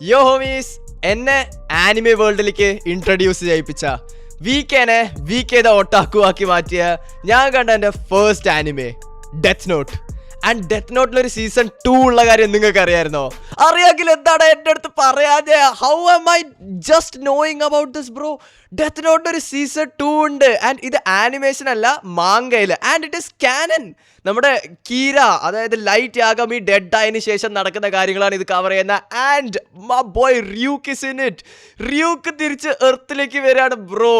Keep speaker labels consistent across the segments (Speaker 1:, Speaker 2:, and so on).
Speaker 1: യോ ഹോമീസ്, എന്നെ ആനിമെ വേൾഡിലേക്ക് ഇൻട്രൊഡ്യൂസ് ചെയ്യിപ്പിച്ച വീക്കേനെ ഒട്ടാക്കു ആക്കി മാറ്റിയ ഞാൻ കണ്ട എൻ്റെ first anime Death Note. And Death നോട്ടിലൊരു സീസൺ 2 ഉള്ള കാര്യം നിങ്ങൾക്ക് അറിയായിരുന്നോ? അറിയാമെങ്കിൽ എന്താണ് എൻ്റെ അടുത്ത് പറയാതെ? How am I just knowing about this bro? Death നോട്ടിന് ഒരു സീസൺ 2 ഉണ്ട്. ആൻഡ് ഇത് ആനിമേഷൻ അല്ല, മാങ്കയിൽ. And it is canon. നമ്മുടെ കീര, അതായത് ലൈറ്റ് യാഗമി ഡെഡ് ആയതിനു ശേഷം നടക്കുന്ന കാര്യങ്ങളാണ് ഇത് കവർ ചെയ്യുന്ന. And my boy Ryuk is in it. Ryuk തിരിച്ച് എർത്തിലേക്ക് വരികയാണ് ബ്രോ.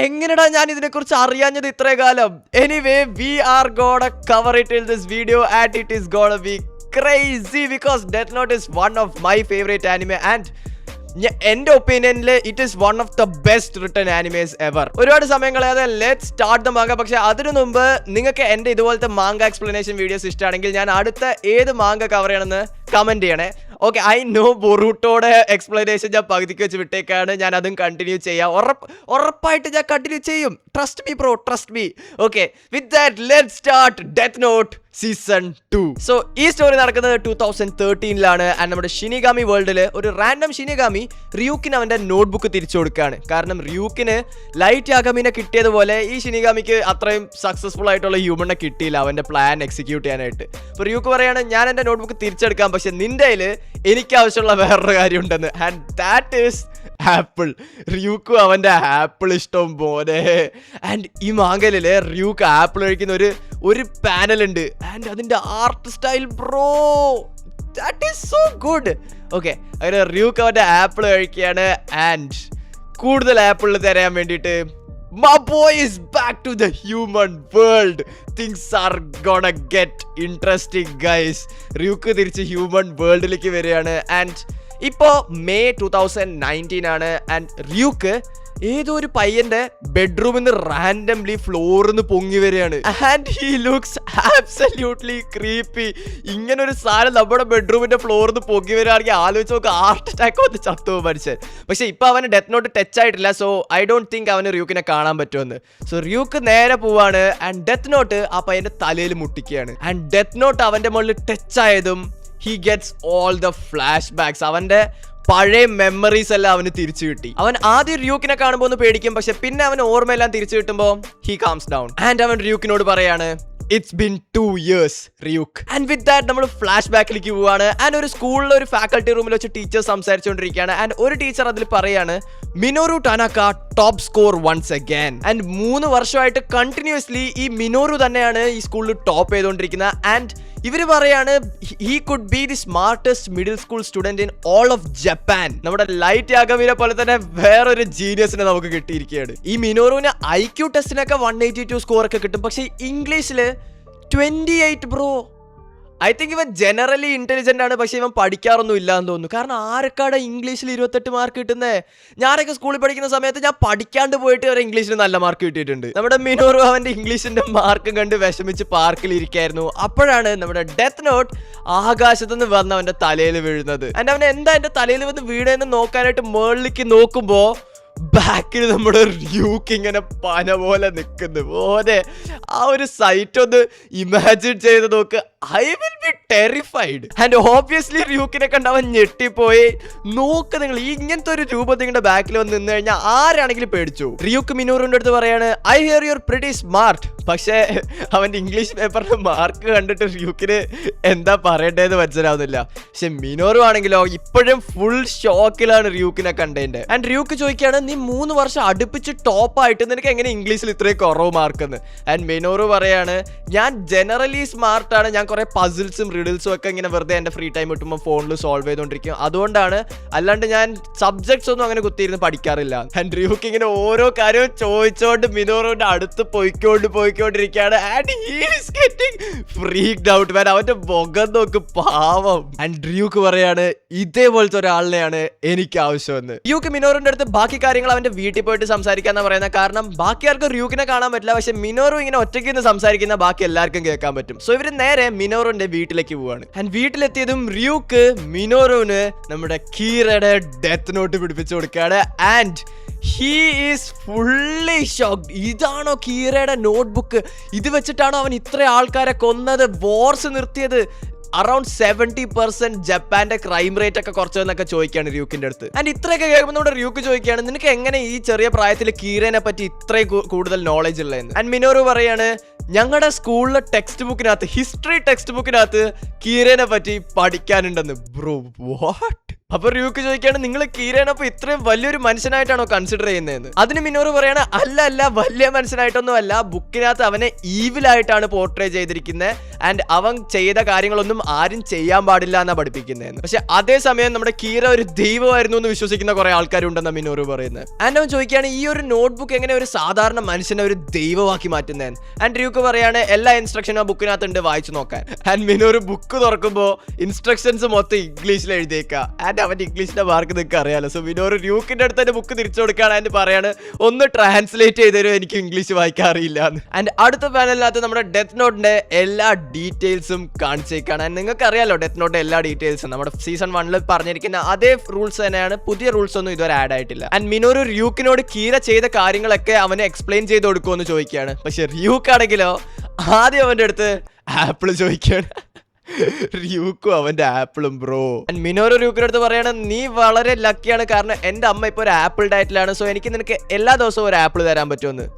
Speaker 1: എങ്ങനെടാ ഞാൻ ഇതിനെക്കുറിച്ച് അറിയാഞ്ഞത് ഇത്രേ കാലം? Anyway, we are gonna cover it in this video and it is gonna be crazy because Death Note is one of my favourite anime. And എൻ്റെ ഒപ്പീനിയനിൽ it is one of the best written animes ever. ഒരുപാട് സമയം കളയാതെ let's start the manga. പക്ഷേ അതിനു മുമ്പ് നിങ്ങൾക്ക് എൻ്റെ ഇതുപോലത്തെ മാങ്ക എക്സ്പ്ലനേഷൻ വീഡിയോസ് ഇഷ്ടമാണെങ്കിൽ ഞാൻ അടുത്ത ഏത് മാങ്ക കവർ ചെയ്യണമെന്ന് കമൻറ്റ് ചെയ്യണേ. ഓക്കെ, ഐ നോ ബൊറൂട്ടോയുടെ എക്സ്പ്ലനേഷൻ ഞാൻ പകുതിക്ക് വെച്ച് വിട്ടേക്കാണ്. ഞാൻ അതും കണ്ടിന്യൂ ചെയ്യാം. ഉറപ്പായിട്ട് ഞാൻ കണ്ടിന്യൂ ചെയ്യും. Trust me bro, trust me. Okay, with that let's start Death Note season 2. So ഈ സ്റ്റോറി നടക്കുന്നത് 2013-ലാണ്. ആൻഡ് നമ്മുടെ ഷിനിഗാമി വേൾഡിൽ ഒരു റാൻഡം ഷിനിഗാമി റിയൂക്കിന് അവൻ്റെ നോട്ട്ബുക്ക് തിരിച്ചു കൊടുക്കുകയാണ്. കാരണം റിയൂക്കിന് ലൈറ്റ് യാഗമിനെ കിട്ടിയതുപോലെ ഈ ഷിനിഗാമിക്ക് അത്രയും സക്സസ്ഫുൾ ആയിട്ടുള്ള ഹ്യൂമനെ കിട്ടിയില്ല അവൻ്റെ പ്ലാൻ എക്സിക്യൂട്ട് ചെയ്യാനായിട്ട്. അപ്പോൾ റിയൂക്ക് പറയാണ്, ഞാൻ എൻ്റെ നോട്ട്ബുക്ക് തിരിച്ചെടുക്കാം, പക്ഷെ നിൻ്റെ കയ്യിൽ എനിക്ക് ആവശ്യമുള്ള വേറൊരു കാര്യം ഉണ്ടെന്ന്. And that is apple. റിയൂക്കും അവൻ്റെ ആപ്പിൾ ഇഷ്ടം പോലെ. ആൻഡ് ഈ മാങ്കലില് റിയൂക്ക് ആപ്പിൾ കഴിക്കുന്ന ഒരു പാനൽ ഉണ്ട്. ആൻഡ് അതിൻ്റെ art style bro, that is so good. Okay, അങ്ങനെ റിയൂക്ക് അവൻ്റെ ആപ്പിൾ കഴിക്കുകയാണ്. ആൻഡ് കൂടുതൽ ആപ്പിൾ തരാൻ വേണ്ടിയിട്ട് my boy is back to the human world. Things are gonna get interesting guys. റിയൂക്ക് തിരിച്ച് ഹ്യൂമൻ വേൾഡിലേക്ക് വരികയാണ്. ആൻഡ് ഇപ്പോൾ May 2019 ആണ്. ആൻഡ് റിയൂക്ക് ഏതോ ഒരു പയ്യന്റെ ബെഡ്റൂമിൽ നിന്ന് റാൻഡംലി ഫ്ലോറിൽ നിന്ന് പൊങ്ങി വരികയാണ്. And he looks absolutely creepy. ഇങ്ങനെ ഒരു സാധനം നമ്മുടെ ബെഡ്റൂമിന്റെ ഫ്ലോറിൽ നിന്ന് പൊങ്ങി വരികയാണെങ്കിൽ ആലോചിച്ച് നോക്ക്, ഹാർട്ട് അറ്റാക്ക് വന്ന് ചത്തുപോകും മനുഷ്യൻ. പക്ഷെ ഇപ്പൊ അവന് ഡെത്ത് നോട്ട് ടച്ച് ആയിട്ടില്ല. സോ ഐ ഡോണ്ട് തിങ്ക് അവന് റിയൂക്കിനെ കാണാൻ പറ്റുമെന്ന്. സോ റിയൂക്ക് നേരെ പോവാണ്. ആൻഡ് ഡെത്ത് നോട്ട് ആ പയ്യന്റെ തലയിൽ മുട്ടിക്കുകയാണ്. ആൻഡ് ഡെത്ത് നോട്ട് അവന്റെ മുകളിൽ ടച്ച് ആയതും he gets all the flash backs. അവന്റെ പഴയ മെമ്മറീസ് എല്ലാം അവന് തിരിച്ചു കിട്ടി. അവൻ ആദ്യം റിയൂക്കിനെ കാണുമ്പോൾ ഒന്ന് പേടിക്കും, പക്ഷെ പിന്നെ അവൻ ഓർമ്മയെല്ലാം തിരിച്ചു കിട്ടുമ്പോൾ ഹി കാംസ് ഡൗൺ. ആൻഡ് അവൻ റിയൂക്കിനോട് പറയാണ്, It's been 2 years, Ryuk. And with that നമ്മൾ ഫ്ലാഷ് ബാക്കിലേക്ക് പോവാണ്. ആൻഡ് ഒരു സ്കൂളിൽ ഒരു ഫാക്കൽറ്റി റൂമിൽ വെച്ച് ടീച്ചർ സംസാരിച്ചുകൊണ്ടിരിക്കുകയാണ്. ആൻഡ് ഒരു ടീച്ചർ അതിൽ പറയാണ്, Minoru Tanaka top score once again. And 3 വർഷമായിട്ട് കണ്ടിന്യൂസ്ലി ഈ മിനോറു തന്നെയാണ് ഈ സ്കൂളിൽ ടോപ്പ് ചെയ്തുകൊണ്ടിരിക്കുന്നത്. ആൻഡ് ഇവര് പറയാണ്, he could be the smartest middle school student in all of Japan. നമ്മുടെ ലൈറ്റ് യാഗമിനെ പോലെ തന്നെ വേറൊരു ജീനിയസിനെ നമുക്ക് കിട്ടിയിരിക്കുകയാണ്. ഈ മിനോറുവിന് IQ ടെസ്റ്റിനൊക്കെ 182 സ്കോർ ഒക്കെ കിട്ടും, പക്ഷെ ഇംഗ്ലീഷിൽ 28 ബ്രോ. ഐ തിങ്ക് ഇവൻ ജനറലി ഇന്റലിജന്റ് ആണ്, പക്ഷെ ഇവൻ പഠിക്കാറൊന്നും ഇല്ലാന്ന് തോന്നുന്നു. കാരണം ആർക്കാടെ ഇംഗ്ലീഷിൽ 28 മാർക്ക് കിട്ടുന്നേ? ഞാനൊക്കെ സ്കൂളിൽ പഠിക്കുന്ന സമയത്ത് ഞാൻ പഠിക്കാണ്ട് പോയിട്ട് വരെ ഇംഗ്ലീഷിൽ നല്ല മാർക്ക് കിട്ടിയിട്ടുണ്ട്. നമ്മുടെ മിനോറു അവന്റെ ഇംഗ്ലീഷിന്റെ മാർക്കും കണ്ട് വിഷമിച്ച് പാർക്കിൽ ഇരിക്കായിരുന്നു. അപ്പോഴാണ് നമ്മുടെ ഡെത്ത് നോട്ട് ആകാശത്തുനിന്ന് വന്ന് അവന്റെ തലയിൽ വീഴുന്നത്. ആൻഡ് അവൻ എന്താ എന്റെ തലയിൽ വന്ന് വീണെന്ന് നോക്കാനായിട്ട് മുകളിലേക്ക് നോക്കുമ്പോ ബാക്കിൽ നമ്മുടെ റിയൂക്ക് ഇങ്ങനെ പന പോലെ നിൽക്കുന്നു പോലെ. ആ ഒരു സൈറ്റ് ഒന്ന് ഇമാജിൻ ചെയ്ത് നോക്ക്. I will be terrified. And obviously റിയൂക്കിനെ കണ്ട് അവൻ ഞെട്ടിപ്പോയി. നോക്ക് നിങ്ങൾ, ഇങ്ങനത്തെ ഒരു രൂപം നിങ്ങളുടെ ബാക്കിൽ വന്ന് നിന്ന് കഴിഞ്ഞാൽ ആരാണെങ്കിലും പേടിച്ചു. റിയൂക്ക് മിനോറുവിന്റെ അടുത്ത് പറയാണ്, I here your pretty smart. പക്ഷേ അവന്റെ ഇംഗ്ലീഷ് പേപ്പറിന്റെ മാർക്ക് കണ്ടിട്ട് റിയൂക്കിന് എന്താ പറയേണ്ടതെന്ന് മനസ്സിലാവുന്നില്ല. പക്ഷെ മിനോറു ആണെങ്കിലോ ഇപ്പോഴും ഫുൾ ഷോക്കിലാണ് റിയൂക്കിനെ കണ്ടതിന്റെ. ആൻഡ് റിയൂക്ക് ചോദിക്കുകയാണ്, നീ 3 വർഷം അടുപ്പിച്ച് ടോപ്പായിട്ട് നിനക്ക് എങ്ങനെ ഇംഗ്ലീഷിൽ ഇത്രയും കുറവ് മാർക്കെന്ന്? ആൻഡ് മിനോറു പറയാണ്, ഞാൻ ജനറലി സ്മാർട്ടാണ്. ഞാൻ കുറെ പസിൽസും റിഡിൽസും ഒക്കെ ഇങ്ങനെ വെറുതെ എൻ്റെ ഫ്രീ ടൈം കിട്ടുമ്പോൾ ഫോണിൽ സോൾവ് ചെയ്തുകൊണ്ടിരിക്കും, അതുകൊണ്ടാണ്. അല്ലാണ്ട് ഞാൻ സബ്ജക്ട്സ് ഒന്നും അങ്ങനെ കുത്തിയിരുന്ന് പഠിക്കാറില്ല. ആൻഡ് റിയൂക്ക് ഇങ്ങനെ ഓരോ കാര്യവും ചോദിച്ചോണ്ട് മിനോറുവിന്റെ അടുത്ത് പോയിക്കൊണ്ടിരിക്കുകയാണ്. And he is getting freaked out man. അവന്റെ മുഖം നോക്ക്, പാവം. ആൻഡ് റിയൂക്ക് പറയാണ്, ഇതേപോലത്തെ ഒരാളിനെയാണ് എനിക്ക് ആവശ്യമെന്ന്. റിയൂക്ക് മിനോറിന്റെ അടുത്ത് ബാക്കി കാര്യങ്ങൾ അവന്റെ വീട്ടിൽ പോയിട്ട് സംസാരിക്കാന്ന് പറയുന്നത്. കാരണം ബാക്കി ആർക്കും റിയൂക്കിനെ കാണാൻ പറ്റില്ല, പക്ഷെ മിനോറു ഇങ്ങനെ ഒറ്റയ്ക്ക് നിന്ന് സംസാരിക്കുന്ന ബാക്കി എല്ലാവർക്കും കേൾക്കാൻ പറ്റും. സോ ഇവര് നേരെ മിനോറുവിന്റെ വീട്ടിലേക്ക് പോവാണ്. ആൻഡ് വീട്ടിലെത്തിയതും റിയൂക്ക് മിനോറുവിന് നമ്മുടെ കീറയുടെ ഡെത്ത് നോട്ട് പിടിപ്പിച്ചു കൊടുക്കുകയാണ്. And he is fully shocked. ഇതാണോ കീറയുടെ നോട്ട്ബുക്ക്? ഇത് വെച്ചിട്ടാണോ അവൻ ഇത്ര ആൾക്കാരെ കൊന്നത്, വോർസ് നിർത്തിയത്? അറൌണ്ട് 70% ജപ്പാന്റെ ക്രൈം റേറ്റ് ഒക്കെ കുറച്ചെന്നൊക്കെ ചോദിക്കുകയാണ് റ്യൂക്കിന്റെ അടുത്ത്. ആൻഡ് ഇത്രയൊക്കെ കേൾക്കുമ്പോൾ നമ്മുടെ റ്യൂക്ക് ചോദിക്കുകയാണ്, നിനക്ക് എങ്ങനെ ഈ ചെറിയ പ്രായത്തിൽ കീരനെ പറ്റി ഇത്രയും കൂടുതൽ നോളജ് ഉള്ളതെന്ന്. ആൻഡ് മിനോറു പറയാണ്, ഞങ്ങളുടെ സ്കൂളിലെ ടെക്സ്റ്റ് ബുക്കിനകത്ത്, ഹിസ്റ്ററി ടെക്സ്റ്റ് ബുക്കിനകത്ത് കീരനെ പറ്റി പഠിക്കാനുണ്ടെന്ന്. Bro what? അപ്പൊ റ്യൂക്ക് ചോദിക്കാണ്, നിങ്ങൾ കീരനപ്പൊ ഇത്രയും വലിയൊരു മനുഷ്യനായിട്ടാണോ കൺസിഡർ ചെയ്യുന്നതെന്ന്. അതിന് മിനോറു പറയാണ്, അല്ല വലിയ മനുഷ്യനായിട്ടൊന്നും അല്ല, ബുക്കിനകത്ത് അവനെ ഈവിലായിട്ടാണ് പോർട്രേ ചെയ്തിരിക്കുന്നത്. ആൻഡ് അവൻ ചെയ്ത കാര്യങ്ങളൊന്നും ആരും ചെയ്യാൻ പാടില്ല എന്നാ പഠിപ്പിക്കുന്നതെന്ന്. പക്ഷെ അതേസമയം നമ്മുടെ കീര ഒരു ദൈവമായിരുന്നു എന്ന് വിശ്വസിക്കുന്ന കുറെ ആൾക്കാരുണ്ടെന്നാണ് മിനോറു പറയുന്നത്. ആൻഡ് അവൻ ചോദിക്കുകയാണ്, ഈ ഒരു നോട്ട്ബുക്ക് എങ്ങനെ ഒരു സാധാരണ മനുഷ്യനെ ഒരു ദൈവമാക്കി മാറ്റുന്നതെന്ന്. ആൻഡ് റ്യൂക്ക് പറയാണ്, എല്ലാ ഇൻസ്ട്രക്ഷനും ആ ബുക്കിനകത്ത് ഉണ്ട്, വായിച്ചു നോക്കാൻ. ആൻഡ് മിനോറു ബുക്ക് തുറക്കുമ്പോൾ ഇൻസ്ട്രക്ഷൻസ് മൊത്തം ഇംഗ്ലീഷിൽ എഴുതിയേക്കാം. ആൻഡ് അവൻ ഇംഗ്ലീഷിന്റെ മാർക്ക് നിങ്ങൾക്ക് അറിയാലോ. സോ മിനോറു റ്യൂക്കിന്റെ അടുത്ത് തന്നെ ബുക്ക് തിരിച്ചു കൊടുക്കുകയാണ്. ആൻഡ് പറയാണ്, ഒന്ന് ട്രാൻസ്ലേറ്റ് ചെയ്തരും, എനിക്ക് ഇംഗ്ലീഷ് വായിക്കാൻ അറിയില്ല എന്ന്. ആൻഡ് അടുത്ത പാനലിനകത്ത് നമ്മുടെ ഡെത്ത് നോട്ടിന്റെ എല്ലാ ഡീറ്റെയിൽസും കാണിച്ചേക്കാണ്. ആൻഡ് നിങ്ങൾക്ക് അറിയാലോ ഡെത്ത് നോട്ടിന്റെ എല്ലാ ഡീറ്റെയിൽസും നമ്മുടെ സീസൺ 1 പറഞ്ഞിരിക്കുന്ന അതേ റൂൾസ് തന്നെയാണ്, പുതിയ റൂൾസ് ഒന്നും ഇതുവരെ ആഡ് ആയിട്ടില്ല. ആൻഡ് മിനോറു റ്യൂക്കിനോട് കീര ചെയ്ത കാര്യങ്ങളൊക്കെ അവനെ എക്സ്പ്ലെയിൻ ചെയ്ത് കൊടുക്കുമെന്ന് ചോദിക്കുകയാണ്. പക്ഷെ റ്യൂക്ക് ആണെങ്കിലോ ആദ്യം അവന്റെ അടുത്ത് ആപ്പിൾ ചോദിക്കുകയാണ്. റ്യൂക്കും അവന്റെ ആപ്പിളും ബ്രോ. മിനോറു റ്യൂക്കിന്റെ അടുത്ത് പറയണം, നീ വളരെ ലക്കിയാണ്, കാരണം എന്റെ അമ്മ ഇപ്പൊ ഒരു ആപ്പിൾ ഡയറ്റിലാണ്, സോ എനിക്ക് നിനക്ക് എല്ലാ ദിവസവും ഒരു ആപ്പിൾ തരാൻ പറ്റുമെന്ന്.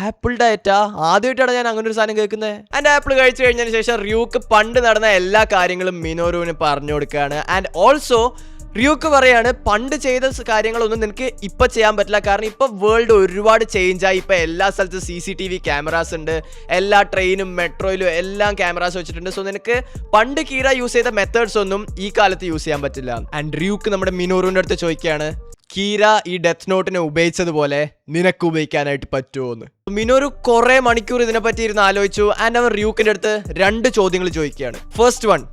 Speaker 1: ആപ്പിൾ ഡയറ്റാ? ആദ്യമായിട്ടാണ് ഞാൻ അങ്ങനെ ഒരു സാധനം കേൾക്കുന്നത്. ആൻഡ് ആപ്പിൾ കഴിച്ചു കഴിഞ്ഞതിന് ശേഷം റ്യൂക്ക് പണ്ട് നടന്ന എല്ലാ കാര്യങ്ങളും മിനോറുവിന് പറഞ്ഞു കൊടുക്കുകയാണ്. ആൻഡ് ഓൾസോ റ്യൂക്ക് പറയാണ്, പണ്ട് ചെയ്ത കാര്യങ്ങളൊന്നും നിനക്ക് ഇപ്പം ചെയ്യാൻ പറ്റില്ല, കാരണം ഇപ്പം വേൾഡ് ഒരുപാട് ചേഞ്ച് ആയി. ഇപ്പം എല്ലാ സ്ഥലത്തും CCTV ക്യാമറാസ് ഉണ്ട്, എല്ലാ ട്രെയിനും മെട്രോയിലും എല്ലാം ക്യാമറാസ് വെച്ചിട്ടുണ്ട്. സോ നിനക്ക് പണ്ട് കീര യൂസ് ചെയ്ത മെത്തേഡ്സ് ഒന്നും ഈ കാലത്ത് യൂസ് ചെയ്യാൻ പറ്റില്ല. ആൻഡ് റ്യൂക്ക് നമ്മുടെ മിനോറുവിൻ്റെ അടുത്ത് ചോദിക്കുകയാണ്, കീര ഈ ഡെത്ത് നോട്ടിനെ ഉപയോഗിച്ചതുപോലെ നിനക്ക് ഉപയോഗിക്കാനായിട്ട് പറ്റുമോ എന്ന്. മിനോറു കുറെ മണിക്കൂർ ഇതിനെപ്പറ്റി ഇരുന്ന് ആലോചിച്ചു. ആൻഡ് അവർ റ്യൂക്കിന്റെ അടുത്ത് 2 ചോദ്യങ്ങൾ ചോദിക്കുകയാണ്. ഫസ്റ്റ് വൺ,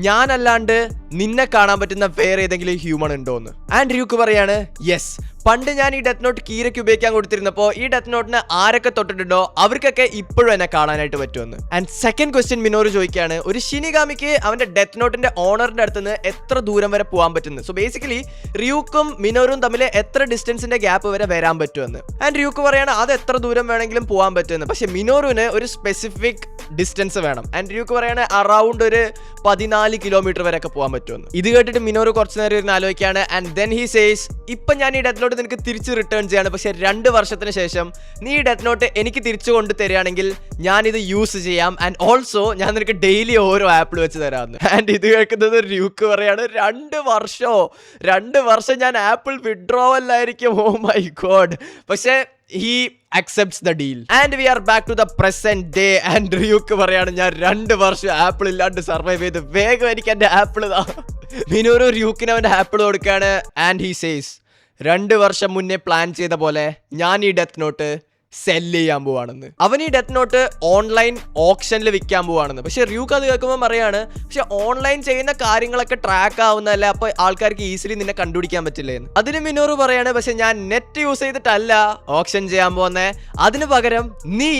Speaker 1: ഞാനല്ലാണ്ട് നിന്നെ കാണാൻ പറ്റുന്ന വേറെ ഏതെങ്കിലും ഹ്യൂമൺ ഉണ്ടോ എന്ന്. ആൻഡ് റ്യൂക്ക് പറയാണ്, യെസ്, പണ്ട് ഞാൻ ഈ ഡെത്ത് നോട്ട് കീരയ്ക്ക് ഉപയോഗിക്കാൻ കൊടുത്തിരുന്നപ്പോൾ ഈ ഡെത്ത് നോട്ടിന് ആരൊക്കെ തൊട്ടിട്ടുണ്ടോ അവർക്കൊക്കെ ഇപ്പോഴും എന്നെ കാണാനായിട്ട് പറ്റുമെന്ന്. ആൻഡ് സെക്കൻഡ് ക്വസ്റ്റ്യൻ മിനോറു ചോദിക്കുകയാണ്, ഒരു ഷിനിഗാമിക്ക് അവന്റെ ഡെത്ത് നോട്ടിന്റെ ഓണറിന്റെ അടുത്ത് നിന്ന് എത്ര ദൂരം വരെ പോകാൻ പറ്റുന്നു. സോ ബേസിക്കലി റ്യൂക്കും മിനോറും തമ്മിൽ എത്ര ഡിസ്റ്റൻസിന്റെ ഗ്യാപ്പ് വരെ വരാൻ പറ്റുമെന്ന്. ആൻഡ് റ്യൂക്ക് പറയാണ്, അത് എത്ര ദൂരം വേണമെങ്കിലും പോകാൻ പറ്റുമെന്ന്. പക്ഷെ മിനോറുവിന് ഒരു സ്പെസിഫിക് ഡിസ്റ്റൻസ് വേണം. ആൻഡ് റ്യൂക്ക് പറയാണ്, അറൌണ്ട് ഒരു 14 കിലോമീറ്റർ വരെ ഒക്കെ പോകാൻ പറ്റുമെന്ന്. ഇത് കേട്ടിട്ട് മിനോറു കുറച്ച് നേരം ഇരുന്ന് ആലോചിക്കുകയാണ്. ആൻഡ് ദെൻ ഹി സേസ്, ഇപ്പൊ ഞാൻ ഈ ഡെത്ത് നോട്ട് നിനക്ക് തിരിച്ച് റിട്ടേൺ ചെയ്യാണ്, പക്ഷെ 2 വർഷത്തിന് ശേഷം നീ ഈ ഡെത്ത് നോട്ട് എനിക്ക് തിരിച്ചു കൊണ്ട് തരികയാണെങ്കിൽ ഞാനിത് യൂസ് ചെയ്യാം. ആൻഡ് ഓൾസോ ഞാൻ നിനക്ക് ഡെയിലി ഓരോ ആപ്പിൾ വെച്ച് തരാമെന്ന്. ആൻഡ് ഇത് കേൾക്കുന്നത് റ്യൂക്ക് പറയാണ്, 2 വർഷം ഞാൻ ആപ്പിൾ വിഡ്രോവല്ലായിരിക്കും. Oh my god. പക്ഷേ he accepts the deal. And we are back to the present day. And റ്യൂക്ക് പറയാണ്, ഞാൻ 2 വർഷം ആപ്പിൾ ഇല്ലാണ്ട് സർവൈവ് ചെയ്ത്, വേഗം എനിക്ക് എന്റെ ആപ്പിൾ താ. മിനോറു റ്യൂക്കിന് അവന്റെ ആപ്പിൾ കൊടുക്കുകയാണ്. ആൻഡ് ഹി സേസ്, 2 വർഷം മുന്നേ പ്ലാൻ ചെയ്ത പോലെ ഞാൻ ഈ ഡെത്ത് നോട്ട് സെല്ല് ചെയ്യാൻ പോവാണെന്ന്. അവൻ ഈ ഡെത്ത് നോട്ട് ഓൺലൈൻ ഓപ്ഷനിൽ വിൽക്കാൻ പോവാണെന്ന്. പക്ഷെ റ്യൂക്ക് അത് കേൾക്കുമ്പോൾ പറയാണ്, പക്ഷെ ഓൺലൈൻ ചെയ്യുന്ന കാര്യങ്ങളൊക്കെ ട്രാക്ക് ആവുന്നതല്ല, അപ്പൊ ആൾക്കാർക്ക് ഈസിലി നിന്നെ കണ്ടുപിടിക്കാൻ പറ്റില്ലേന്ന്. അതിന് മിനോറു പറയാണ്, പക്ഷെ ഞാൻ നെറ്റ് യൂസ് ചെയ്തിട്ടല്ല ഓപ്ഷൻ ചെയ്യാൻ പോകുന്നേ, അതിന് പകരം നീ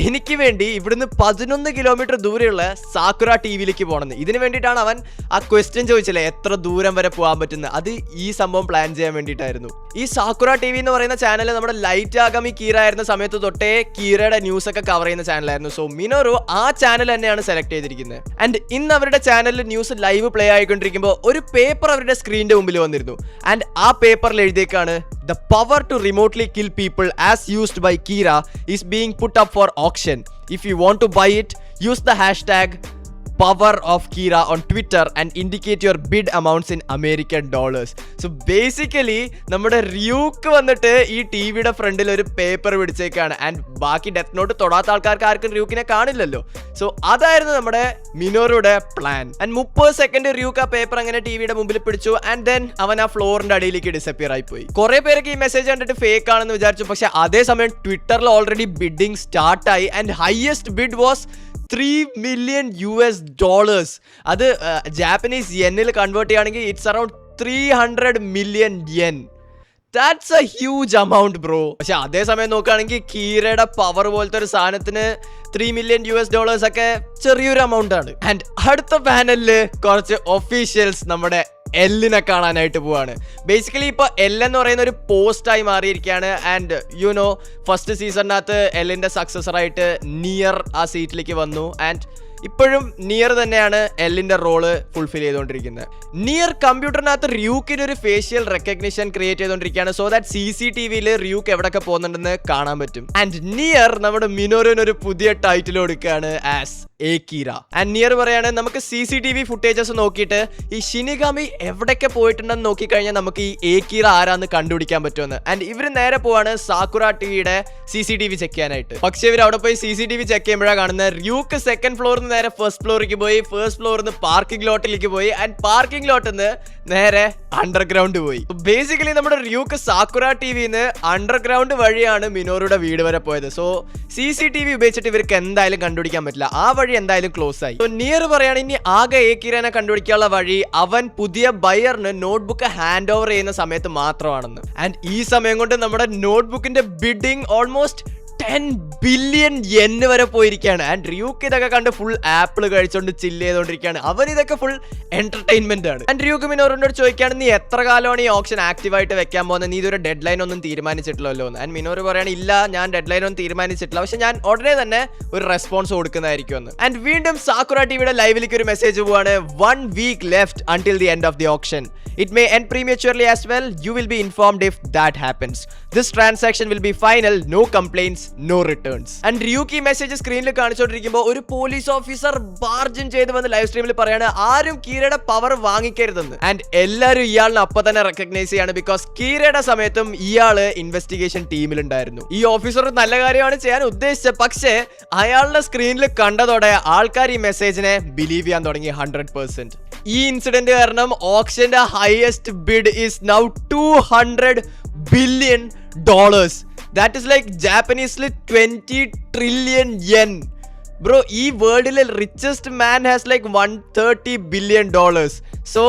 Speaker 1: എനിക്ക് വേണ്ടി ഇവിടുന്ന് 11 കിലോമീറ്റർ ദൂരെയുള്ള സാക്കുറ TVയിലേക്ക് പോകണമെന്ന്. ഇതിന് വേണ്ടിയിട്ടാണ് അവൻ ആ ക്വസ്റ്റ്യൻ ചോദിച്ചില്ലേ, എത്ര ദൂരം വരെ പോകാൻ പറ്റുന്നത്. അത് ഈ സംഭവം പ്ലാൻ ചെയ്യാൻ വേണ്ടിയിട്ടായിരുന്നു. ഈ സാക്കുറ TV എന്ന് പറയുന്ന ചാനൽ നമ്മുടെ ലൈറ്റ് ആഗമി കീര ആയിരുന്ന സമയത്ത് തൊട്ടേ കീരയുടെ ന്യൂസ് ഒക്കെ കവർ ചെയ്യുന്ന ചാനലായിരുന്നു. സോ മിനോറു ആ ചാനൽ തന്നെയാണ് സെലക്ട് ചെയ്തിരിക്കുന്നത്. ആൻഡ് ഇന്ന് അവരുടെ ചാനലിൽ ന്യൂസ് ലൈവ് പ്ലേ ആയിക്കൊണ്ടിരിക്കുമ്പോൾ ഒരു പേപ്പർ അവരുടെ സ്ക്രീനിന്റെ മുമ്പിൽ വന്നിരുന്നു. ആൻഡ് ആ പേപ്പറിൽ എഴുതിയേക്കാണ്, the power to remotely kill people as used by Kira is being put up for auction. If you want to buy it, use the hashtag power of Kira on Twitter and indicate your bid amounts in American dollars. So basically നമ്മുടെ റ്യൂക്ക് വന്നിട്ട് ഈ TVയുടെ ഫ്രണ്ടിൽ ഒരു paper പിടിച്ചേക്കാണ്. And ബാക്കി death not തൊടാത്ത ആൾക്കാർക്ക് ആർക്കും റ്യൂക്കിനെ കാണില്ലല്ലോ. So അതായിരുന്നു നമ്മുടെ മിനോറുടെ പ്ലാൻ. ആൻഡ് 30 സെക്കൻഡ് റ്യൂക്ക് ആ പേപ്പർ അങ്ങനെ TVയുടെ മുമ്പിൽ പിടിച്ചു. ആൻഡ് ദെൻ അവൻ ആ ഫ്ലോറിന്റെ അടിയിലേക്ക് ഡിസപ്പിയർ ആയി പോയി. കുറെ പേരൊക്കെ ഈ മെസ്സേജ് കണ്ടിട്ട് ഫേക്ക് ആണെന്ന് വിചാരിച്ചു. പക്ഷെ അതേസമയം ട്വിറ്ററിൽ ഓൾറെഡി ബിഡിങ് സ്റ്റാർട്ടായി. And highest bid was $3 million. അത് ജാപ്പനീസ് യെന്നിൽ കൺവേർട്ട് ചെയ്യുകയാണെങ്കിൽ it's around 300 million yen. That's a huge amount bro. പക്ഷെ അതേസമയം നോക്കുകയാണെങ്കിൽ കീരയുടെ പവർ പോലത്തെ ഒരു സാധനത്തിന് $3 million ഒക്കെ ചെറിയൊരു എമൗണ്ട് ആണ്. ആൻഡ് അടുത്ത പാനലില് കുറച്ച് ഒഫീഷ്യൽസ് നമ്മുടെ എല്ലിനെ കാണാനായിട്ട് പോവാണ്. ബേസിക്കലി ഇപ്പൊ എൽ എന്ന് പറയുന്ന ഒരു പോസ്റ്റായി മാറിയിരിക്കുകയാണ്. ആൻഡ് യു നോ ഫസ്റ്റ് സീസണിനകത്ത് എല്ലിന്റെ സക്സസർ ആയിട്ട് നിയർ ആ സീറ്റിലേക്ക് വന്നു. ആൻഡ് ഇപ്പോഴും നിയർ തന്നെയാണ് എല്ലിന്റെ റോള് ഫുൾഫിൽ ചെയ്തുകൊണ്ടിരിക്കുന്നത്. നിയർ കമ്പ്യൂട്ടറിനകത്ത് റ്യൂക്കിന് ഒരു ഫേഷ്യൽ റെക്കഗ്നിഷൻ ക്രിയേറ്റ് ചെയ്തുകൊണ്ടിരിക്കുകയാണ്, സോ ദാറ്റ് CCTVയിൽ റ്യൂക്ക് എവിടെയൊക്കെ പോകുന്നുണ്ടെന്ന് കാണാൻ പറ്റും. ആൻഡ് നിയർ നമ്മുടെ മിനോറിന് ഒരു പുതിയ ടൈറ്റിൽ കൊടുക്കുകയാണ് ആസ് ഏക്കീര. ആൻഡ് നിയർ പറയാണ് നമുക്ക് CCTV ഫുട്ടേജസ് നോക്കിയിട്ട് ഈ ഷിനിഗാമി എവിടെയൊക്കെ പോയിട്ടുണ്ടെന്ന് നോക്കിക്കഴിഞ്ഞാൽ നമുക്ക് ഈ ഏക്കീര ആരാന്ന് കണ്ടുപിടിക്കാൻ പറ്റുമെന്ന്. ആൻഡ് ഇവര് നേരെ പോവാണ് സാക്കുറ ടിവിയുടെ CCTV ചെക്ക് ചെയ്യാനായിട്ട്. പക്ഷേ ഇവർ അവിടെ പോയി CCTV ചെക്ക് ചെയ്യുമ്പോഴാണ് കാണുന്നത് റ്യൂക്ക് സെക്കൻഡ് ഫ്ലോറിൽ നിന്ന് നേരെ ഫസ്റ്റ് ഫ്ലോറിലേക്ക് പോയി, ഫസ്റ്റ് ഫ്ലോറിൽ നിന്ന് പാർക്കിംഗ് ലോട്ടിലേക്ക് പോയി, ആൻഡ് പാർക്കിംഗ് ലോട്ടിൽ നിന്ന് നേരെ അണ്ടർഗ്രൗണ്ട് പോയി. ബേസിക്കലി നമ്മുടെ റ്യൂക്ക് സാക്കുറ ടിവിന്ന് അണ്ടർഗ്രൗണ്ട് വഴിയാണ് മിനോറുടെ വീട് വരെ പോയത്. സോ CCTV ഉപയോഗിച്ചിട്ട് ഇവർക്ക് എന്തായാലും കണ്ടുപിടിക്കാൻ പറ്റില്ല, ആ വഴി എന്തായാലും ക്ലോസ് ആയി. നിയർ പറയാണ് ഇനി ആകെ ഏക്കീരനെ കണ്ടുപിടിക്കാനുള്ള വഴി അവൻ പുതിയ ബയറിന് നോട്ട്ബുക്ക് ഹാൻഡ് ഓവർ ചെയ്യുന്ന സമയത്ത് മാത്രമാണെന്ന്. ആൻഡ് ഈ സമയം കൊണ്ട് നമ്മുടെ നോട്ട്ബുക്കിന്റെ ബിഡിങ് ഓൾമോസ്റ്റ് 10 ബില്യൺ yen വരെ പോയിരിക്കുകയാണ്. ആൻഡ് റ്യൂക്ക് ഇതൊക്കെ കണ്ട് ഫുൾ ആപ്പിൾ കഴിച്ചോണ്ട് ചില്ല് ചെയ്തോണ്ടിരിക്കുകയാണ്. അവൻ ഇതൊക്കെ ഫുൾ എന്റർടൈൻമെന്റ് ആണ്. ആൻഡ് റ്യൂക്ക് മിനോറിനോട് ചോദിക്കുകയാണ് നീ എത്ര കാലമാണ് ഈ ഓപ്ഷൻ ആക്റ്റീവ് ആയിട്ട് വെക്കാൻ പോകുന്നത്, നീ ഇതൊരു ഡെഡ് ലൈൻ ഒന്നും തീരുമാനിച്ചിട്ടില്ലല്ലോ എന്ന്. ആൻഡ് മിനോർ പറയാണ് ഇല്ല, ഞാൻ ഡെഡ് ലൈൻ ഒന്നും തീരുമാനിച്ചിട്ടില്ല, പക്ഷെ ഞാൻ ഉടനെ തന്നെ ഒരു റെസ്പോൺസ് കൊടുക്കുന്നതായിരിക്കും എന്ന്. ആൻഡ് വീണ്ടും സാക്കുറ ടിവിയുടെ ലൈവിലേക്ക് ഒരു മെസ്സേജ് പോവാണ് 1 week left until the end of the auction. It may end prematurely as well. You will be informed if that happens. This transaction will be final. No complaints, no returns. And Ryuki message സ്ക്രീനിൽ കാണിച്ചുകൊണ്ടിരിക്കുമ്പോൾ ഒരു police officer ബാർജിൻ ചെയ്ത് വന്ന് live സ്ട്രീമിൽ പറയാണ് ആരും കീരയുടെ power വാങ്ങിക്കരുതെന്ന്. And എല്ലാവരും ഇയാളിനെ അപ്പൊ തന്നെ recognise ചെയ്യാണ്, ബിക്കോസ് കീരയുടെ സമയത്തും ഇയാള് ഇൻവെസ്റ്റിഗേഷൻ ടീമിലുണ്ടായിരുന്നു. ഈ ഓഫീസർ നല്ല കാര്യമാണ് ചെയ്യാൻ ഉദ്ദേശിച്ചത്, പക്ഷേ അയാളുടെ സ്ക്രീനിൽ കണ്ടതോടെ ആൾക്കാർ ഈ മെസ്സേജിനെ ബിലീവ് ചെയ്യാൻ തുടങ്ങി 100%. ഈ ഇൻസിഡന്റ് കാരണം ഓപ്ഷന്റെ highest bid is now $200 billion. That is like Japaneseല് 20 trillion yen. ബ്രോ, ഈ വേൾഡിലെ richest man has like $130 billion. So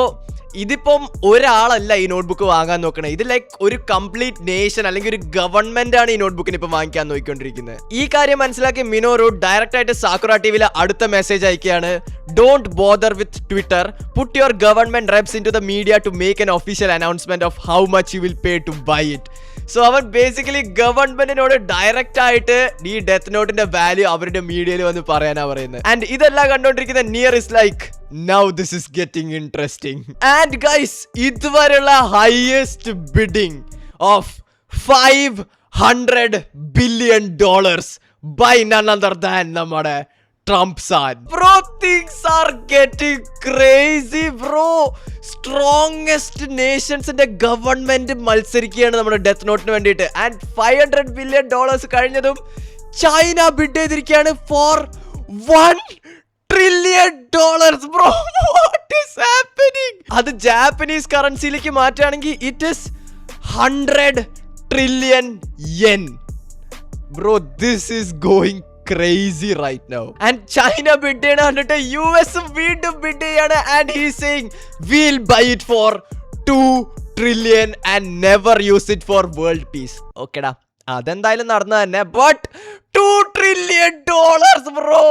Speaker 1: ഇതിപ്പം ഒരാളല്ല ഈ നോട്ട്ബുക്ക് വാങ്ങാൻ നോക്കണേ, ഇത് ലൈക്ക് ഒരു കംപ്ലീറ്റ് നേഷൻ അല്ലെങ്കിൽ ഒരു ഗവൺമെന്റ് ആണ് ഈ നോട്ട്ബുക്കിന് ഇപ്പൊ വാങ്ങിക്കാൻ നോക്കിക്കൊണ്ടിരിക്കുന്നത്. ഈ കാര്യം മനസ്സിലാക്കി മിനോറു ഡയറക്റ്റ് ആയിട്ട് സാക്കുറ ടിവിയിൽ അടുത്ത മെസ്സേജ് അയക്കുകയാണ് don't bother with Twitter, put your government reps into the media to make an official announcement of how much you will pay to buy it. So അവൻ ബേസിക്കലി ഗവൺമെന്റിനോട് ഡയറക്റ്റ് ആയിട്ട് ഈ death നോട്ടിന്റെ value അവരുടെ മീഡിയയിൽ വന്ന് പറയാനാ പറയുന്നത്. And ഇതെല്ലാം കണ്ടോണ്ടിരിക്കുന്ന Near is like now this is getting interesting. And guys, ഇതുവരെയുള്ള highest bidding of $500 billion by none other than നമ്മുടെ Trump san. Bro, things are getting crazy bro. Strongest നേഷൻസിന്റെ ഗവൺമെന്റ് മത്സരിക്കുകയാണ് നമ്മുടെ ഡെത്ത് നോട്ടിന് വേണ്ടിയിട്ട്. ആൻഡ് $500 billion കഴിഞ്ഞതും China bid ചെയ്തിരിക്കുകയാണ് for $1 trillion. Bro, what is happening? അത് ജാപ്പനീസ് കറൻസിയിലേക്ക് മാറ്റുകയാണെങ്കിൽ it is 100 trillion yen. Bro, this is going crazy right now. And China bid ചെയ്യണ കണ്ടിട്ട് US വീണ്ടും ബിഡ് ചെയ്യാണ്. And he is saying we'll buy it for $2 trillion and never use it for world peace. Okay da, അതെന്തായാലും നടന്നു തന്നെ. But $2 trillion bro,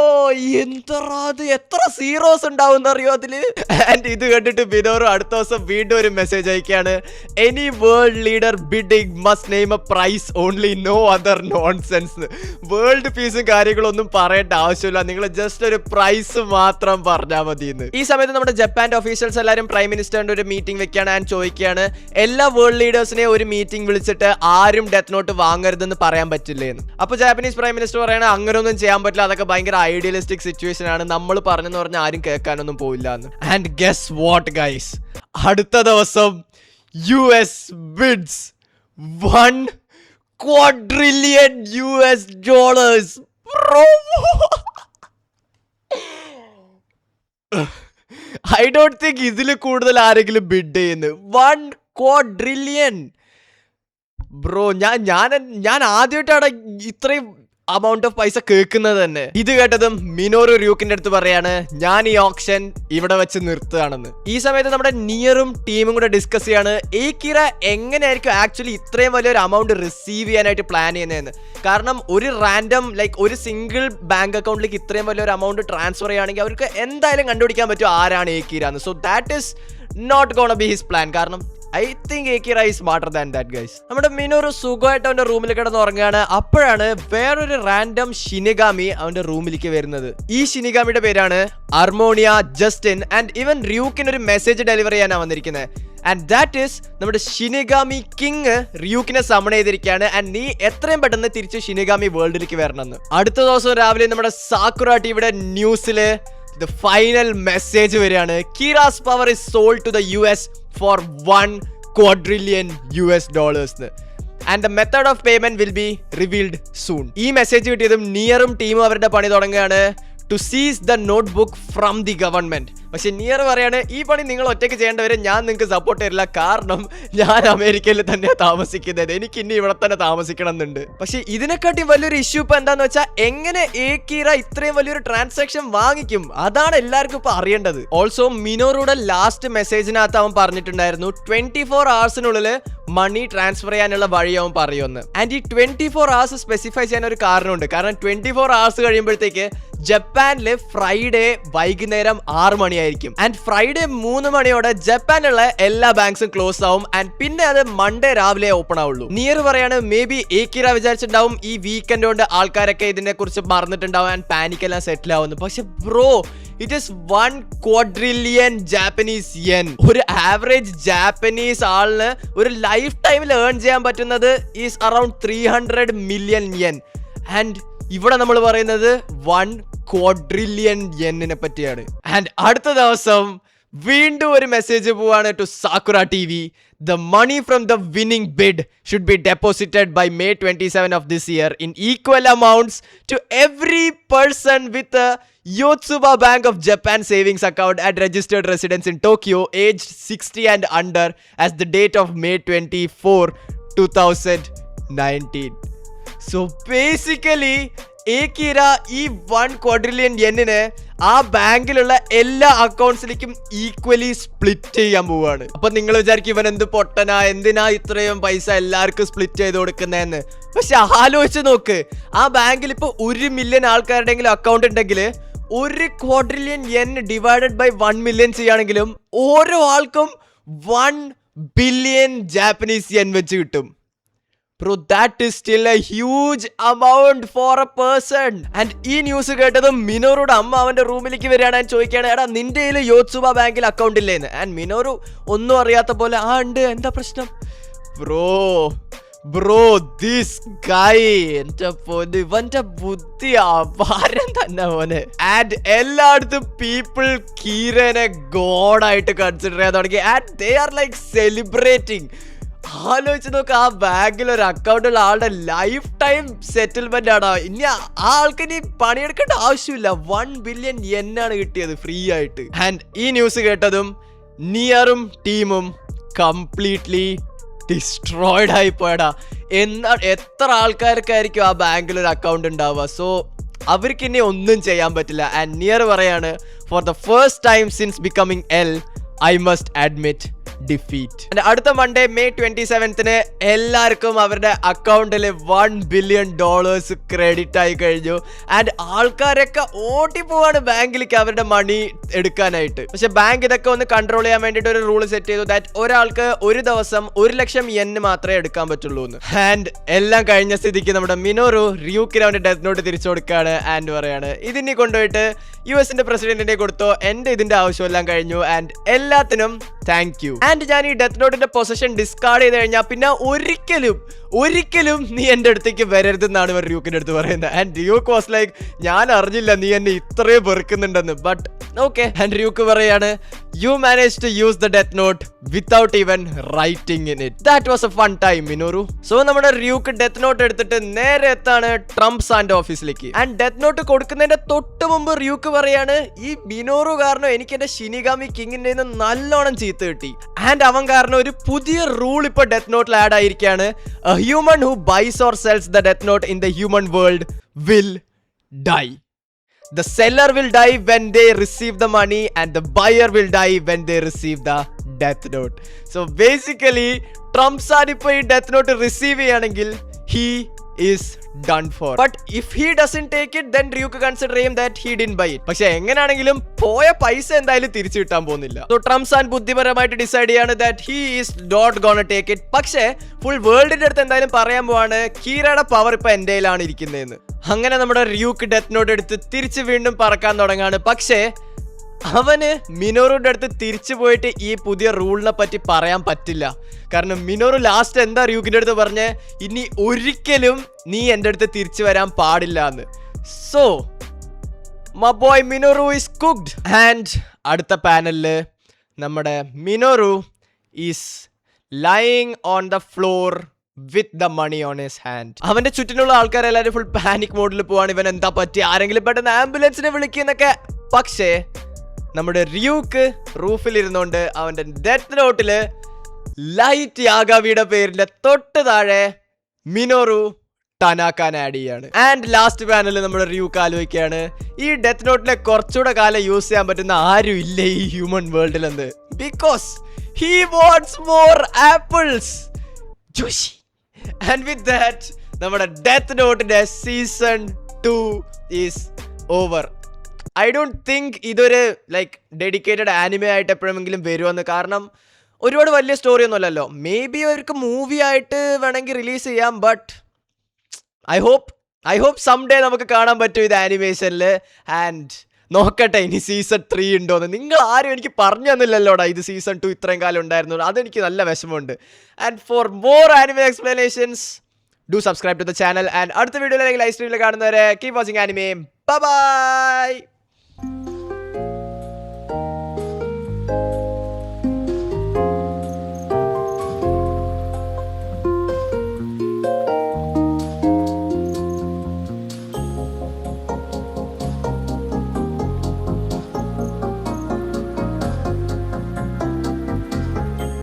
Speaker 1: എന്തറാത്, എത്ര zeros ഉണ്ടാവും അറിയോ അതില്. ആൻഡ് ഇത് കണ്ടിട്ട് ബിനോറ് അടുത്ത ദിവസം വീണ്ടും ഒരു മെസ്സേജ് അയക്കുകയാണ് any world leader bidding must name a price only, no other nonsense. World പീസും കാര്യങ്ങളൊന്നും പറയേണ്ട ആവശ്യമില്ല, നിങ്ങൾ ജസ്റ്റ് ഒരു പ്രൈസ് മാത്രം പറഞ്ഞാൽ മതി എന്ന്. ഈ സമയത്ത് നമ്മുടെ ജപ്പാന്റെ ഒഫീഷ്യൽസ് എല്ലാവരും പ്രൈം മിനിസ്റ്ററിന്റെ ഒരു മീറ്റിംഗ് വെക്കുകയാണ്. ആൻഡ് ചോദിക്കുകയാണ് എല്ലാ വേൾഡ് ലീഡേഴ്സിനെ ഒരു മീറ്റിംഗ് വിളിച്ചിട്ട് ആരും ഡെത്ത് നോട്ട് വാങ്ങരുതെന്ന് പറയാൻ പറ്റില്ലേ എന്ന്. അപ്പൊ ജാപ്പനീസ് പ്രൈം മിനിസ്റ്റർ പറയണ അങ്ങനെയൊന്നും ചെയ്യാൻ പറ്റില്ല, അതൊക്കെ ഭയങ്കര ഐഡിയലിസ്റ്റിക് സിറ്റുവേഷൻ ആണ്, നമ്മൾ പറഞ്ഞെന്ന് പറഞ്ഞാൽ ആരും കേൾക്കാനൊന്നും പോയില്ല എന്ന്. ആൻഡ് ഗെസ് വാട്ട് ഗൈസ്, അടുത്ത ദിവസം US bids $1 quadrillion. Bro, I don't think ഇതിൽ കൂടുതൽ ആരെങ്കിലും ബിഡ് ചെയ്യുന്നു. $1 quadrillion. ബ്രോ, ഞാൻ ആദ്യമായിട്ടാണ് ഇത്രയും amount ഓഫ് പൈസ കേൾക്കുന്നത് തന്നെ. ഇത് കേട്ടതും മിനോറു റ്യൂക്കിന്റെ അടുത്ത് പറയാണ് ഞാൻ ഈ ഓപ്ഷൻ ഇവിടെ വെച്ച് നിർത്തുകയാണെന്ന്. ഈ സമയത്ത് നമ്മുടെ നിയറും ടീമും കൂടെ ഡിസ്കസ് ചെയ്യാണ് ഏക്കിര എങ്ങനെയായിരിക്കും ആക്ച്വലി ഇത്രയും വലിയൊരു amount റിസീവ് ചെയ്യാനായിട്ട് പ്ലാൻ ചെയ്യുന്നതെന്ന്. കാരണം ഒരു റാൻഡം ലൈക്ക് ഒരു സിംഗിൾ ബാങ്ക് അക്കൗണ്ടിലേക്ക് ഇത്രയും വലിയൊരു amount ട്രാൻസ്ഫർ ചെയ്യുകയാണെങ്കിൽ അവർക്ക് എന്തായാലും കണ്ടുപിടിക്കാൻ പറ്റും ആരാണ് ഏക്കിര എന്ന്. So that is not gonna be his plan. കാരണം I think Akira is smarter than that guys. നമ്മുടെ മിനോറു സുഖമായിട്ട് അവന്റെ റൂമിൽ കിടന്ന് ഉറങ്ങുകയാണ്. അപ്പോഴാണ് വേറൊരു റാൻഡം ഷിനിഗാമി അവന്റെ റൂമിലേക്ക് വരുന്നത്. ഈ ഷിനിഗാമിയുടെ പേരാണ് അർമോണിയ ജസ്റ്റിൻ. ആൻഡ് ഇവൻ റ്യൂക്കിന് ഒരു മെസ്സേജ് ഡെലിവറി ചെയ്യാനാണ് വന്നിരിക്കുന്നത്. ആൻഡ് ദാറ്റ് ഈസ് നമ്മുടെ ഷിനിഗാമി കിങ് റ്യൂക്കിനെ സമൺ ചെയ്തിരിക്കുകയാണ്. ആൻഡ് നീ എത്രയും പെട്ടെന്ന് തിരിച്ച് ഷിനിഗാമി വേൾഡിലേക്ക് വരണമെന്ന്. അടുത്ത ദിവസം രാവിലെ നമ്മുടെ സാക്കുറ ടിവിയുടെ ന്യൂസില് the final message വരികയാണ്. Kira's power is sold to the US for $1 quadrillion and the method of payment will be revealed soon. ഈ മെസ്സേജ് കിട്ടിയതും നിയറും ടീമും അവരുടെ പണി തുടങ്ങുകയാണ് to seize the notebook from the government. പക്ഷെ നിയർ പറയാണ് ഈ പണി നിങ്ങൾ ഒറ്റയ്ക്ക് ചെയ്യേണ്ടവരെ ഞാൻ നിങ്ങൾക്ക് സപ്പോർട്ട് തരില്ല, കാരണം ഞാൻ അമേരിക്കയിൽ തന്നെ താമസിക്കുന്നത്, എനിക്ക് ഇനി ഇവിടെ തന്നെ താമസിക്കണം എന്നുണ്ട്. പക്ഷെ ഇതിനെക്കാട്ടി വലിയൊരു ഇഷ്യൂ ഇപ്പൊ എന്താന്ന് വെച്ചാൽ എങ്ങനെ ഏക്കീറ ഇത്രയും വലിയൊരു ട്രാൻസാക്ഷൻ വാങ്ങിക്കും, അതാണ് എല്ലാവർക്കും ഇപ്പൊ അറിയേണ്ടത്. ഓൾസോ മിനോറുടെ ലാസ്റ്റ് മെസ്സേജിനകത്ത് അവൻ പറഞ്ഞിട്ടുണ്ടായിരുന്നു 24 hours മണി ട്രാൻസ്ഫർ ചെയ്യാനുള്ള വഴി അവൻ പറയുമെന്ന്. ആൻഡ് ഈ 24 hours സ്പെസിഫൈ ചെയ്യാൻ ഒരു കാരണമുണ്ട്. കാരണം 24 hours കഴിയുമ്പോഴത്തേക്ക് ജപ്പാനില് ഫ്രൈഡേ വൈകുന്നേരം 6 മണിയായിരിക്കും. ആൻഡ് ഫ്രൈഡേ 3 മണിയോടെ ജപ്പാനിലുള്ള എല്ലാ ബാങ്ക്സും ക്ലോസ് ആവും. ആൻഡ് പിന്നെ അത് മൺഡേ രാവിലെ ഓപ്പൺ ആവുള്ളൂ. നിയർ പറയാണ് മേ ബി ഏക്കിറ വിചാരിച്ചിട്ടുണ്ടാവും ഈ വീക്കെൻഡ് കൊണ്ട് ആൾക്കാരൊക്കെ ഇതിനെ കുറിച്ച് മറന്നിട്ടുണ്ടാവും ആൻഡ് പാനിക് എല്ലാം സെറ്റിൽ ആവുന്നു. പക്ഷെ bro, it is 1 quadrillion Japanese yen. ഒരു ആവറേജ് ജാപ്പനീസ് ആളിന് ഒരു ലൈഫ് ടൈമിൽ ഏൺ ചെയ്യാൻ പറ്റുന്നത് is around 300 million yen. And ഇവിടെ നമ്മൾ പറയുന്നത് 1 quadrillion yen പറ്റിയാണ്. ആൻഡ് അടുത്ത ദിവസം വീണ്ടും ഒരു മെസ്സേജ് പോവാണ് to Sakura T V. The money from the winning bid should be deposited by May 27 of this year in equal amounts to every person with a Yotsuba Bank of Japan savings account and registered residents in Tokyo aged 60 and under as the date of May 24, 2019. So basically ഏക്കിറ ഈ 1 quadrillion yen ആ ബാങ്കിലുള്ള എല്ലാ അക്കൗണ്ട്സിലേക്കും equally split ചെയ്യാൻ പോവാണ്. അപ്പൊ നിങ്ങൾ വിചാരിക്കും ഇവൻ എന്ത് പൊട്ടനാ, എന്തിനാ ഇത്രയും പൈസ എല്ലാവർക്കും സ്പ്ലിറ്റ് ചെയ്ത് കൊടുക്കുന്നതെന്ന്. പക്ഷെ ആലോചിച്ച് നോക്ക്, ആ ബാങ്കിൽ ഇപ്പൊ 1 million ആൾക്കാരുടെങ്കിലും അക്കൗണ്ട് ഉണ്ടെങ്കിൽ 1 quadrillion yen divided by 1 million ചെയ്യുകയാണെങ്കിലും ഓരോ ആൾക്കും 1 billion Japanese yen വെച്ച് കിട്ടും. Bro, that is still a huge amount for a person. And ഈ ന്യൂസ് കേട്ടത് മിനോറുടെ അമ്മ അവന്റെ റൂമിലേക്ക് വരികയാണ്. ഞാൻ ചോദിക്കുകയാണ്, എടാ നിന്റെ കയ്യിൽ യോത്സുബ ബാങ്കിൽ അക്കൗണ്ട് ഇല്ലേന്ന്. ആൻഡ് മിനോറു ഒന്നും അറിയാത്ത പോലെ ആ ഉണ്ട്, എന്താ പ്രശ്നം? ബ്രോ ദിസ് ഗായ്, എന്റെ പൊന്ന്, ഇവന്റെ ബുദ്ധി അപാരം തന്നെ മോനെ. ആൻഡ് എല്ലായിടത്തും പീപ്പിൾ കീരനെ ഗോഡായിട്ട് കൺസിഡർ ചെയ്യാൻ തുടങ്ങി. And they are like celebrating. ആലോചിച്ച് നോക്ക്, ആ ബാങ്കിൽ ഒരു അക്കൗണ്ട് ഉള്ള ആളുടെ ലൈഫ് ടൈം സെറ്റിൽമെന്റ് ആണ്. ഇനി ആ ആൾക്ക് ഇനി പണിയെടുക്കേണ്ട ആവശ്യമില്ല. 1 billion yen ആണ് കിട്ടിയത് ഫ്രീ ആയിട്ട്. ആൻഡ് ഈ ന്യൂസ് കേട്ടതും നിയറും ടീമും കംപ്ലീറ്റ്ലി ഡിസ്ട്രോയിഡ് ആയി പോയടാ. എത്ര ആൾക്കാർക്കായിരിക്കും ആ ബാങ്കിൽ ഒരു അക്കൗണ്ട് ഉണ്ടാവുക? സോ അവർക്ക് ഇനി ഒന്നും ചെയ്യാൻ പറ്റില്ല. ആൻഡ് നിയർ പറയാണ്, for the first time since becoming L I must admit defeat. അടുത്ത മൺഡേ May 27 എല്ലാവർക്കും അവരുടെ അക്കൗണ്ടിൽ $1 billion ക്രെഡിറ്റ് ആയി കഴിഞ്ഞു. ആൻഡ് ആൾക്കാരൊക്കെ ഓടി പോവാണ് ബാങ്കിലേക്ക് അവരുടെ മണി എടുക്കാനായിട്ട്. പക്ഷെ ബാങ്ക് ഇതൊക്കെ ഒന്ന് കൺട്രോൾ ചെയ്യാൻ വേണ്ടിയിട്ട് ഒരു റൂൾ സെറ്റ് ചെയ്തു ദാറ്റ് ഒരാൾക്ക് ഒരു ദിവസം 1 ലക്ഷം yen മാത്രമേ എടുക്കാൻ പറ്റുള്ളൂ എന്ന്. ആൻഡ് എല്ലാം കഴിഞ്ഞ സ്ഥിതിക്ക് നമ്മുടെ മിനോറു റ്യൂക്കിന് അവന്റെ ഡെത്ത് നോട്ട് തിരിച്ചു കൊടുക്കുകയാണ്. ആൻഡ് പറയാണ് ഇതിനി കൊണ്ടുപോയിട്ട് US പ്രസിഡന്റിനെ കൊടുത്തോ, എന്റെ ഇതിന്റെ ആവശ്യമെല്ലാം കഴിഞ്ഞു ആൻഡ് എല്ലാത്തിനും താങ്ക് യു. ആൻഡ് ഞാൻ ഈ ഡെത്ത് നോട്ടിന്റെ പൊസിഷൻ ഡിസ്കാർഡ് ചെയ്ത് കഴിഞ്ഞാൽ പിന്നെ ഒരിക്കലും നീ എന്റെ അടുത്തേക്ക് വരരുതെന്നാണ് ഇവർ റ്യൂക്കിന്റെ അടുത്ത് പറയുന്നത്. ആൻഡ് റ്യൂക്ക് വാസ് ലൈക്ക്, ഞാൻ അറിഞ്ഞില്ല നീ എന്നെ ഇത്രയും വെറുക്കുന്നുണ്ടെന്ന്. But okay. ആൻഡ് റ്യൂക്ക് പറയാണ്, you manage to use the Death Note without even writing in it. That was a fun time Minoru. So നമ്മുടെ റ്യൂക്ക് ഡെത്ത് നോട്ട് എടുത്തിട്ട് നേരെ എത്താണ് ട്രംപ് സാന്റെ ഓഫീസിലേക്ക്. ആൻഡ് ഡെത്ത് നോട്ട് കൊടുക്കുന്നതിന്റെ തൊട്ട് മുമ്പ് റ്യൂക്ക് പറയാണ്, ഈ മിനോറു കാരണം എനിക്ക് എന്റെ ഷിനിഗാമി കിങ്ങിന്റെ നല്ലോണം ചീത്ത കിട്ടി. ആൻഡ് അവൻ കാരണം ഒരു പുതിയ റൂൾ ഇപ്പൊ ഡെത്ത് നോട്ടിൽ ആഡ് ആയിരിക്കുകയാണ്. A human who buys or sells the death note in the human world will die. The seller will die when they receive the money and the buyer will die when they receive the death note. So basically Trump sir ഇപ്പൊ ഈ death not receive ചെയ്യുകയാണെങ്കിൽ he is done for. But if he doesn't take it, then Ryuk consider him that he didn't buy it. പക്ഷെ എങ്ങനെയാണെങ്കിലും പോയ പൈസ എന്തായാലും തിരിച്ചു കിട്ടാൻ പോകുന്നില്ല. So ട്രംസാൻ ബുദ്ധിപരമായിട്ട് ഡിസൈഡ് ചെയ്യാണ് that he is not gonna take it. പക്ഷെ ഫുൾ വേൾഡിന്റെ അടുത്ത് എന്തായാലും പറയാൻ പോവാണ് കീരയുടെ പവർ ഇപ്പൊ എന്റെ കയ്യിലാണ് ഇരിക്കുന്നതെന്ന്. അങ്ങനെ നമ്മുടെ റിയൂക്ക് ഡെത്ത് നോട്ട് എടുത്ത് തിരിച്ച് വീണ്ടും പറക്കാൻ തുടങ്ങാണ്. പക്ഷേ അവന് മിനോറുടെ അടുത്ത് തിരിച്ചു പോയിട്ട് ഈ പുതിയ റൂളിനെ പറ്റി പറയാൻ പറ്റില്ല. കാരണം മിനോറു ലാസ്റ്റ് എന്താ റിയൂക്കിന്റെ അടുത്ത് പറഞ്ഞ്, ഇനി ഒരിക്കലും നീ എൻ്റെ അടുത്ത് തിരിച്ചു വരാൻ പാടില്ല എന്ന്. So my boy Minoru is cooked. And അടുത്ത പാനലില് നമ്മുടെ Minoru is lying on the floor with the money on his hand. അവന്റെ ചുറ്റിനുള്ള ആൾക്കാരെല്ലാവരും ഫുൾ പാനിക് മോഡിൽ പോവാണ്. ഇവൻ എന്താ പറ്റി, ആരെങ്കിലും പെട്ടെന്ന് ആംബുലൻസിനെ വിളിക്കുന്നൊക്കെ. പക്ഷേ നമ്മുടെ റിയൂക്ക് റൂഫിലിരുന്നോണ്ട് അവന്റെ ഡെത്ത് നോട്ടില് ലൈറ്റ് യാഗാവിയുടെ പേരിന്റെ തൊട്ട് താഴെ മിനോറു ടനാക്കാൻ ആഡ് ചെയ്യാണ്. ആൻഡ് ലാസ്റ്റ് പാനലിൽ നമ്മുടെ റിയൂക്ക് ആലോചിക്കുകയാണ് ഈ ഡെത്ത് നോട്ടിനെ കുറച്ചുകൂടെ കാലം യൂസ് ചെയ്യാൻ പറ്റുന്ന ആരും ഇല്ല ഈ ഹ്യൂമൻ വേൾഡിലെന്ന്. Because he wants more apples. And with that നമ്മുടെ ഡെത്ത് നോട്ടിന്റെ season 2 is over. I don't think ഇതൊരു ലൈക്ക് ഡെഡിക്കേറ്റഡ് ആനിമേ ആയിട്ട് എപ്പോഴെങ്കിലും വരുമെന്ന്. കാരണം ഒരുപാട് വലിയ സ്റ്റോറി ഒന്നും അല്ലല്ലോ. മേ ബി അവർക്ക് മൂവി ആയിട്ട് വേണമെങ്കിൽ റിലീസ് ചെയ്യാം. ബട്ട് ഐ ഹോപ്പ് സംഡേ നമുക്ക് കാണാൻ പറ്റും ഇത് ആനിമേഷനിൽ. ആൻഡ് നോക്കട്ടെ ഇനി സീസൺ 3 ഉണ്ടോയെന്ന്. നിങ്ങൾ ആരും എനിക്ക് പറഞ്ഞു തന്നില്ലല്ലോടാ ഇത് സീസൺ 2 ഇത്രയും കാലം ഉണ്ടായിരുന്നു. അതെനിക്ക് നല്ല വിഷമമുണ്ട്. And for more anime explanations do subscribe to the channel. And അടുത്ത വീഡിയോയിൽ ലൈവ് സ്ട്രീമിൽ കാണുന്നവരെ keep watching anime. Bye by.